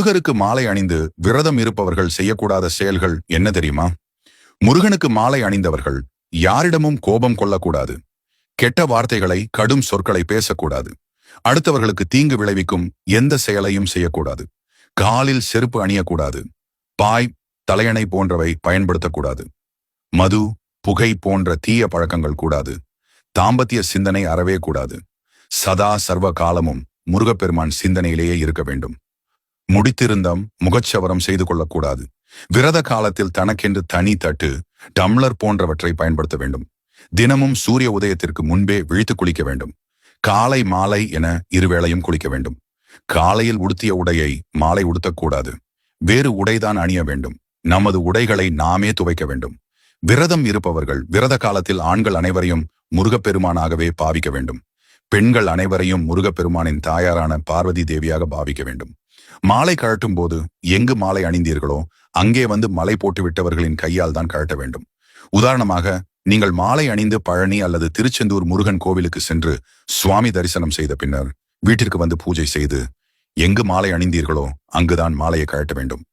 முருகருக்கு மாலை அணிந்து விரதம் இருப்பவர்கள் செய்யக்கூடாத செயல்கள் என்ன தெரியுமா? முருகனுக்கு மாலை அணிந்தவர்கள் யாரிடமும் கோபம் கொள்ளக்கூடாது. கெட்ட வார்த்தைகளை, கடும் சொற்களை பேசக்கூடாது. அடுத்தவர்களுக்கு தீங்கு விளைவிக்கும் எந்த செயலையும் செய்யக்கூடாது. காலில் செருப்பு அணியக்கூடாது. பாய், தலையணை போன்றவை பயன்படுத்தக்கூடாது. மது, புகை போன்ற தீய பழக்கங்கள் கூடாது. தாம்பத்திய சிந்தனை அறவே கூடாது. சதா சர்வ காலமும் முருகப்பெருமான் சிந்தனையிலேயே இருக்க வேண்டும். முடித்திருந்தம், முகச்சவரம் செய்து கொள்ளக்கூடாது. விரத காலத்தில் தனக்கென்று தனி தட்டு, டம்ளர் போன்றவற்றை பயன்படுத்த வேண்டும். தினமும் சூரிய உதயத்திற்கு முன்பே விழித்து குளிக்க வேண்டும். காலை மாலை என இருவேளையும் குளிக்க வேண்டும். காலையில் உடுத்திய உடையை மாலை உடுத்தக்கூடாது. வேறு உடைதான் அணிய வேண்டும். நமது உடைகளை நாமே துவைக்க வேண்டும். விரதம் இருப்பவர்கள் விரத காலத்தில் ஆண்கள் அனைவரையும் முருகப்பெருமானாகவே பாவிக்க வேண்டும். பெண்கள் அனைவரையும் முருகப்பெருமானின் தாயாரான பார்வதி தேவியாக பாவிக்க வேண்டும். மாலை கழட்டும் போது எங்கு மாலை அணிந்தீர்களோ அங்கே வந்து மலை போட்டு விட்டவர்களின் கையால் தான் கழட்ட வேண்டும். உதாரணமாக, நீங்கள் மாலை அணிந்து பழனி அல்லது திருச்செந்தூர் முருகன் கோவிலுக்கு சென்று சுவாமி தரிசனம் செய்த பின்னர் வீட்டிற்கு வந்து பூஜை செய்து எங்கு மாலை அணிந்தீர்களோ அங்குதான் மாலையை கழட்ட வேண்டும்.